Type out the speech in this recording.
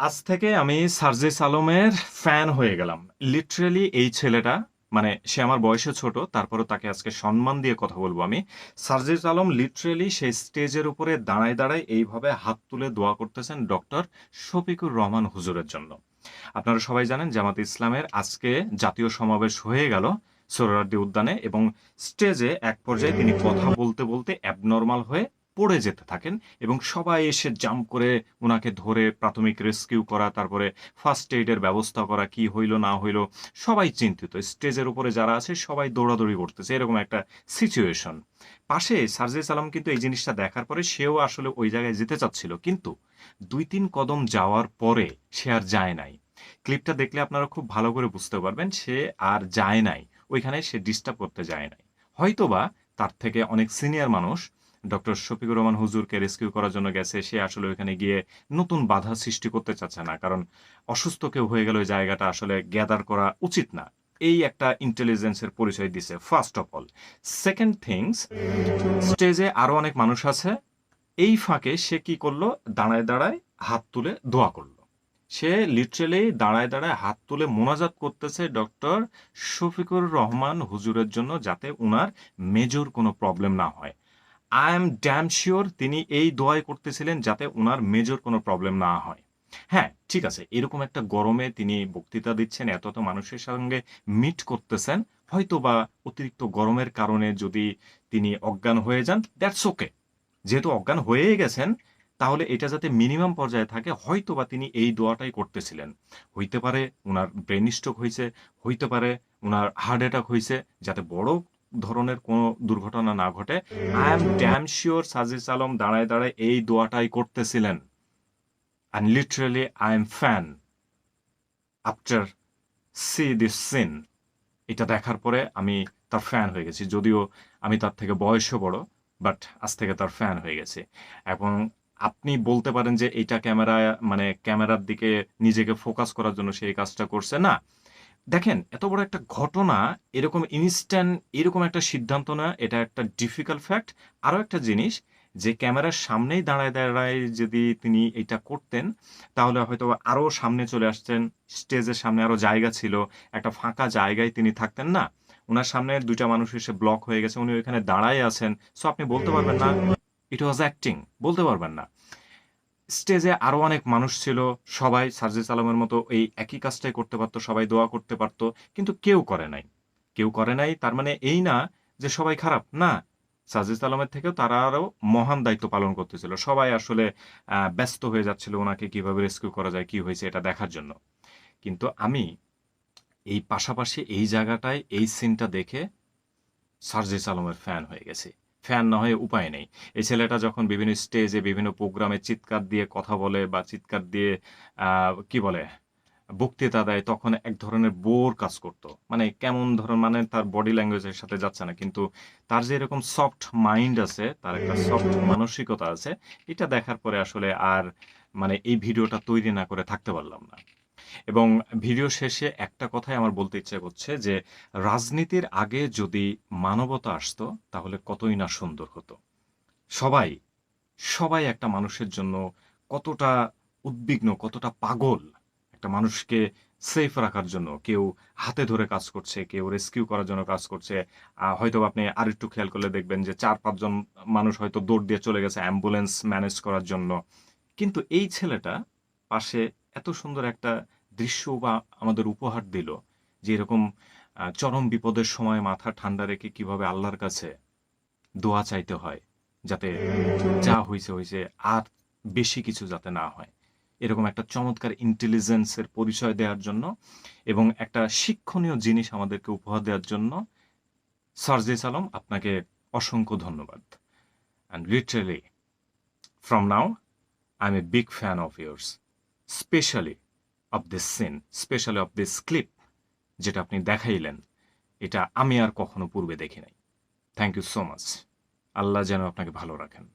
আজ থেকে আমি সার্জিস আলমের ফ্যান হয়ে গেলাম। লিটারেলি এই ছেলেটা মানে সে আমার বয়সে ছোট, তারপরেও তাকে আজকে সম্মান দিয়ে কথা বলবো আমি। সার্জিস আলম লিটারেলি সেই স্টেজের উপরে দাঁড়ায় দাঁড়ায় এইভাবে হাত তুলে দোয়া করতেছেন ডক্টর শফিকুর রহমান হুজুরের জন্য। আপনারা সবাই জানেন জামাতে ইসলামের আজকে জাতীয় সমাবেশ হয়ে গেল সোহরাওয়ার্দী উদ্যানে, এবং স্টেজে এক পর্যায়ে তিনি কথা বলতে বলতে অ্যাবনর্মাল হয়ে পড়ে যেতে থাকেন, এবং সবাই এসে জাম্প করে উনাকে ধরে প্রাথমিক রেস্কিউ করা, তারপরে ফার্স্ট এইডের ব্যবস্থা করা, কি হইল না হইল সবাই চিন্তিত। স্টেজের উপরে যারা আছে সবাই দৌড়াদৌড়ি করতেছে, এরকম একটা সিচুয়েশন। পাশে সার্জিস আলম কিন্তু এই জিনিসটা দেখার পরে সেও আসলে ওই জায়গায় যেতে চাচ্ছিল, কিন্তু ২-৩ কদম যাওয়ার পরে সে আর যায় নাই। ক্লিপটা দেখলে আপনারা খুব ভালো করে বুঝতে পারবেন সে আর যায় নাই, ওইখানে সে ডিস্টার্ব করতে যায় নাই। হয়তোবা তার থেকে অনেক সিনিয়র মানুষ ডক্টর শফিকুর রহমান হুজুরকে রেস্কিউ করার জন্য গেছে, সে আসলে ওইখানে গিয়ে নতুন বাধা সৃষ্টি করতে চাচ্ছে না, কারণ অসুস্থ কেউ হয়ে গেলে ওই জায়গাটা আসলে গ্যাদার করা উচিত না। এই একটা ইন্টেলিজেন্সের পরিচয় দিছে first of all. Second things, স্টেজে আরো অনেক মানুষ আছে, এই ফাঁকে সে কি করলো, দাঁড়ায় দাঁড়ায় হাত তুলে দোয়া করলো। সে লিটারেলি দাঁড়ায় দাঁড়ায় হাত তুলে মোনাজাত করতেছে ডক্টর শফিকুর রহমান হুজুরের জন্য, যাতে উনার মেজর কোনো প্রবলেম না হয়। আই এম ড্যাম শিওর তিনি এই দোয়াই করতেছিলেন যাতে উনার মেজর কোনো প্রবলেম না হয়। হ্যাঁ, ঠিক আছে, এরকম একটা গরমে তিনি বক্তৃতা দিচ্ছেন, এত এত মানুষের সঙ্গে মিট করতেছেন, হয়তো বা অতিরিক্ত গরমের কারণে যদি তিনি অজ্ঞান হয়ে যান, দ্যাটস ওকে। যেহেতু অজ্ঞান হয়েই গেছেন, তাহলে এটা যাতে মিনিমাম পর্যায়ে থাকে, হয়তো বা তিনি এই দোয়াটাই করতেছিলেন। হইতে পারে উনার ব্রেন স্ট্রোক হয়েছে, হইতে পারে উনার হার্ট অ্যাটাক হয়েছে, যাতে বড় ধরনের কোনো দুর্ঘটনা না ঘটে। I am damn sure Sajis Alam দাঁড়ায় দাঁড়ায় এই দোয়াটাই করতেছিলেন। And literally I am fan after see this scene. এটা দেখার পরে আমি তার ফ্যান হয়ে গেছি, যদিও আমি তার থেকে বয়সও বড়, বাট আজ থেকে তার ফ্যান হয়ে গেছে। এবং আপনি বলতে পারেন যে এইটা ক্যামেরা, মানে ক্যামেরার দিকে নিজেকে ফোকাস করার জন্য সে এই কাজটা করছে না। দেখেন, এত বড় একটা ঘটনা এরকম ইনস্ট্যান্ট এরকম একটা সিদ্ধান্ত না, এটা একটা ডিফিকাল্ট ফ্যাক্ট। আরো একটা জিনিস, যে ক্যামেরার সামনেই দাঁড়ায় দাঁড়ায় যদি তিনি এটা করতেন, তাহলে হয়তো আরো সামনে চলে আসতেন, স্টেজের সামনে আরো জায়গা ছিল, একটা ফাঁকা জায়গায় তিনি থাকতেন না। উনার সামনে ২টা মানুষ এসে ব্লক হয়ে গেছে, উনি ওইখানে দাঁড়ায় আছেন, সো আপনি বলতে পারবেন না ইট ওয়াজ অ্যাক্টিং, বলতে পারবেন না। স্টেজে আরো অনেক মানুষ ছিল, সবাই সার্জিস আলমের মতো এই একই কাজটাই করতে পারতো, সবাই দোয়া করতে পারতো, কিন্তু কেউ করে নাই। কেউ করে নাই তার মানে এই না যে সবাই খারাপ, না। সার্জিস আলমের থেকেও তারা আরো মহান দায়িত্ব পালন করতেছিল, সবাই আসলে ব্যস্ত হয়ে যাচ্ছিল ওনাকে কিভাবে রেস্কিউ করা যায়, কি হয়েছে এটা দেখার জন্য। কিন্তু আমি এই পাশাপাশি এই জায়গাটায় এই সিনটা দেখে সার্জিস আলমের ফ্যান হয়ে গেছি। ফ্যান না হয়ে উপায় নেই। এই ছেলেটা যখন বিভিন্ন স্টেজে বিভিন্ন প্রোগ্রামে চিৎকার দিয়ে কথা বলে বা চিৎকার দিয়ে কি বলে বক্তৃতা দেয়, তখন এক ধরনের বোর কাজ করত। মানে কেমন মানে তার বডি ল্যাঙ্গুয়েজের সাথে যাচ্ছে না, কিন্তু তার যে এরকম সফট মাইন্ড আছে, তার একটা সফট মানসিকতা আছে, এটা দেখার পরে আসলে আর মানে এই ভিডিওটা তৈরি না করে থাকতে পারলাম না। এবং ভিডিও শেষে একটা কথাই আমার বলতে ইচ্ছে করছে যে রাজনীতির আগে যদি মানবতা আসতো তাহলে কতই না সুন্দর হতো। সবাই সবাই একটা মানুষের জন্য কতটা উদ্বিগ্ন, কতটা পাগল, একটা মানুষকে সেফ রাখার জন্য কেউ হাতে ধরে কাজ করছে, কেউ রেস্কিউ করার জন্য কাজ করছে। হয়তো আপনি আরেকটু খেয়াল করলে দেখবেন যে ৪-৫ জন মানুষ হয়তো দৌড় দিয়ে চলে গেছে অ্যাম্বুলেন্স ম্যানেজ করার জন্য। কিন্তু এই ছেলেটা পাশে এত সুন্দর একটা দৃশ্য বা আমাদের উপহার দিল, যে এরকম চরম বিপদের সময় মাথা ঠান্ডা রেখে কিভাবে আল্লাহর কাছে দোয়া চাইতে হয়, যাতে যা হইছে হইছে, আর বেশি কিছু যাতে না হয়। এরকম একটা চমৎকার ইন্টেলিজেন্সের পরিচয় দেওয়ার জন্য এবং একটা শিক্ষণীয় জিনিস আমাদেরকে উপহার দেওয়ার জন্য সার্জিস আলম, আপনাকে অসংখ্য ধন্যবাদ। And literally from now I'm a big fan of yours, especially of this scene, especially of this clip যেটা আপনি দেখাইলেন। এটা আমি আর কখনো পূর্বে দেখি নাই। Thank you so much. Allah যেন আপনাকে ভালো রাখেন।